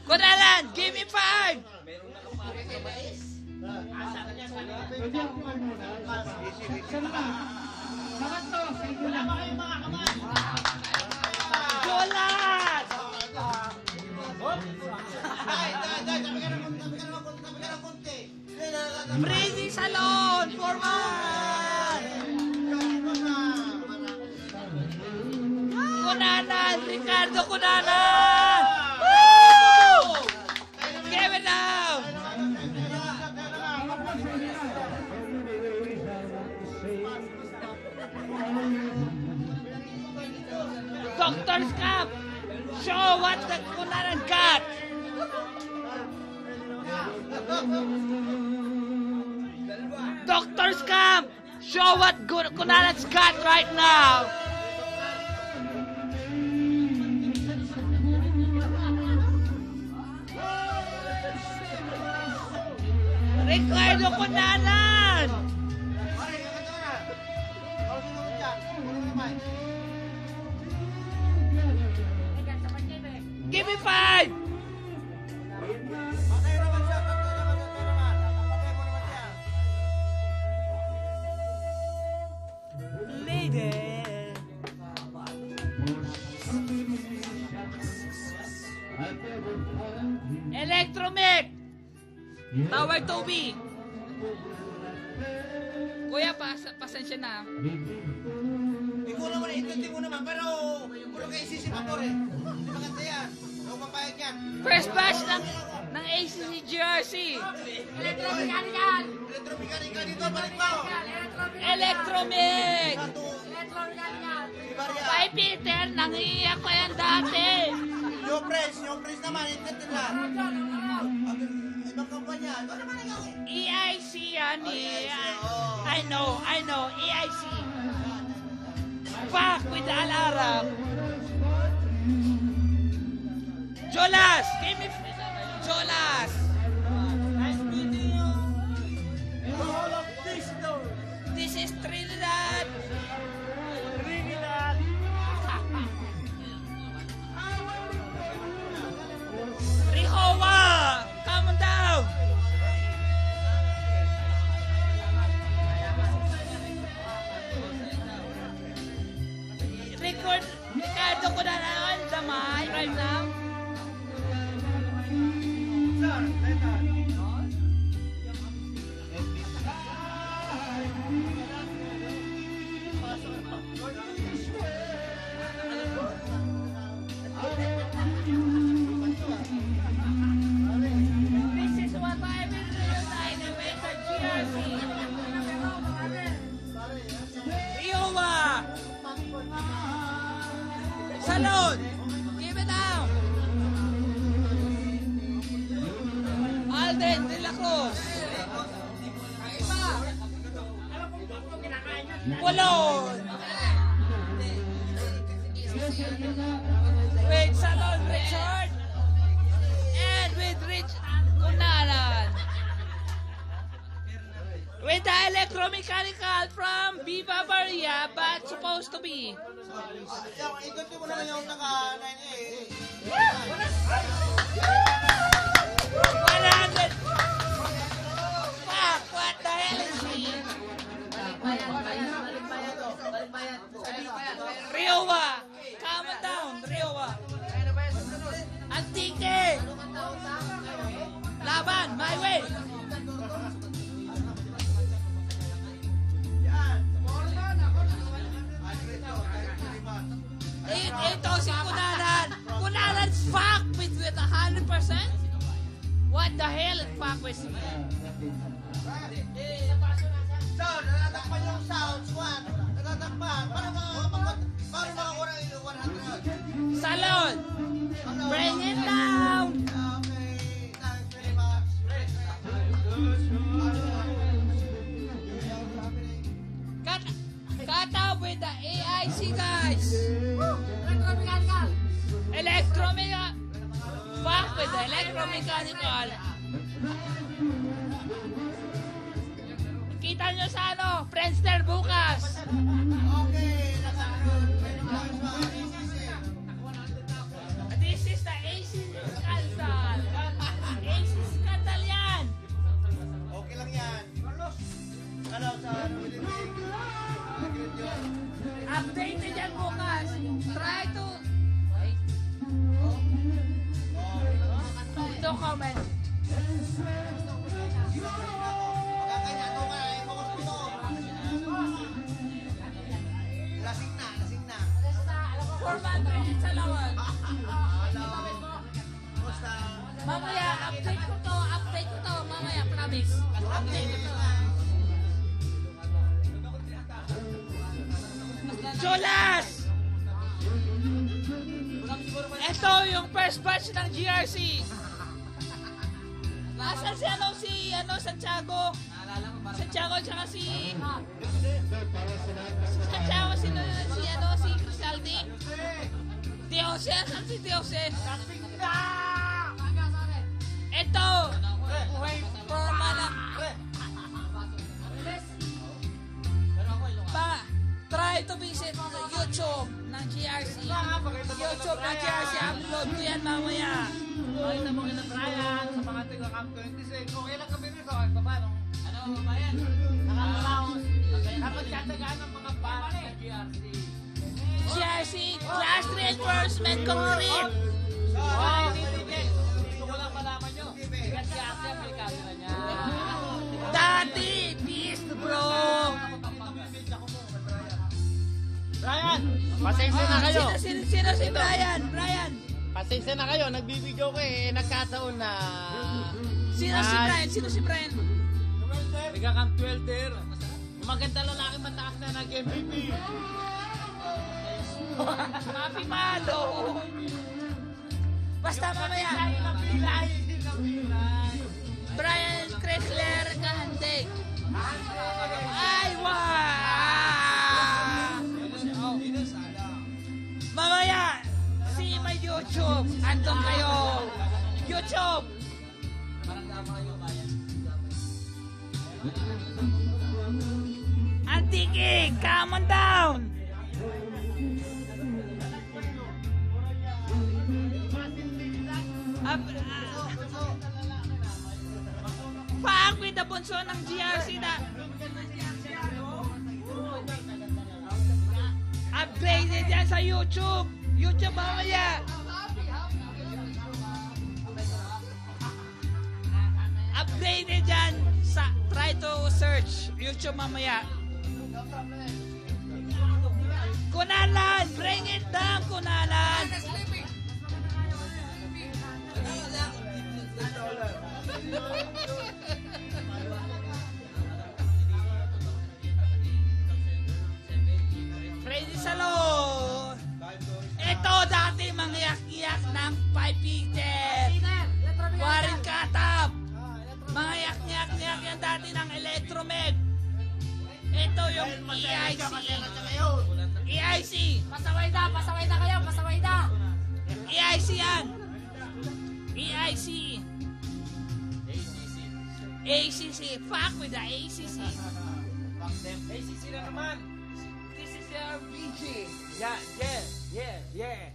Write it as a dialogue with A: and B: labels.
A: Kunalan, give me 5! Jolas! Breezy Salon, Forman! Kunanan, Ricardo Kunanan! Woo! Give it now! Doctor's Cup! Show what the Kunanan got! Doctor's Camp! Show what Kunanan's got right now! Ricardo Kunanan! Give me 5! Lady! Electromech! Tower Toby! Kuya, pasensya na.
B: Hindi ko naman, intindi mo naman, pero kung kayo sisipapor eh. Hindi maganda yan. Ako papayag yan.
A: First batch ng ACC Jersey.
B: Electromechanical dito, balik pa o.
A: Electromech!
B: Electromechanical.
A: 5 Peter, nangiiyak ko yan dati.
B: Yung press naman, intindi na. Ibang kampanya, ito naman ang gawin.
A: EIC yan eh. I know, EIC. Back with the alarm. Jolas! Give me... Jolas!
B: Nice meeting you. All of this though.
A: This is Trinidad.
B: Trinidad.
A: Rihowa! Come down! Ricardo Kunanan, the mic right now. This is what I will reunite with the GRC. Iowa! Salon! Give it down! Alden de la Cruz! Colon! With Salon Richard! And with Rich Kunanan! With the electromechanical from Viva Maria, but supposed to be.
B: Ikot mo naman yung naka-9A.
A: 100! Fuck! What the hell is he? Riowa! Calm down, Riowa! Antique! Laban, my way! Ito si Kunanan! Kunanan's fuck with 100%? What the hell is fuck with me?
B: Sound, natatakpan yung sound, squad. Natatakpan. Paano makakuha ng 100?
A: Salon! Bring it down!
B: Okay, thanks very much.
A: Cut up with the AIC guys! Electromechanical! Fuck with the electromechanical! Kita nyo sa ano? Friendster bukas!
B: Okay, nakaroon.
A: comment.
B: Magkakanya, ito ka, focus mo ito. Lasing na.
A: Formal minutes sa lawan.
B: Basta,
A: Mamaya, update ko to. Mamaya, promise. Update ko to. Jolas! Ito yung first batch ng GRC. Nasaan si Santiago? Santiago tsaka si Crisaldi. Diose, saan si Diose? Ito! Forma na. Try to visit YouTube ng GRC. YouTube ng GRC. Upload ko yan mamaya.
B: Pakita mo kina Brian sa mga taga-Camp 26. Okay lang kami nito. Ay, paano? Ano, babayan? Nakakalaos. Napagtatagaan ng mga bata sa GRC.
A: GRC, Class Reinforcement Concrete.
B: Gusto ko lang malaman nyo. Bigat GRC, aplikado na niya.
A: Dati, Beast Bro.
C: Brian, pasensya na kayo.
A: Sino si Brian? Brian.
C: Pasensya na kayo, nagbibideo ko nagkataon na...
A: Sino si Brian?
C: Taga-Camp 12 there. Maganda lalaki mataas na nag-MVP.
A: Papi Malo. Basta mamaya. Brian Chrysler Kahandig. Ay, wow! Mamaya, see my YouTube. Andun kayo. YouTube. Antiki, come on down. Paak with the bunso ng GRC na upgraded yan sa YouTube. YouTube mamaya. Upgraded yan sa try to search YouTube mamaya. Kunalan, bring it down, Kunalan. Freddy Salon. Ito dati mangyak-yak ng 5 Peter. Warren Katap. Mga yak-yak yan dati ng Electromed. Ito yung EIC. EIC.
D: Pasaway na kayo, pasaway na.
A: EIC yan. EIC. ACC. Fuck with the ACC.
C: ACC na naman.
A: This is your BG.
C: Yeah.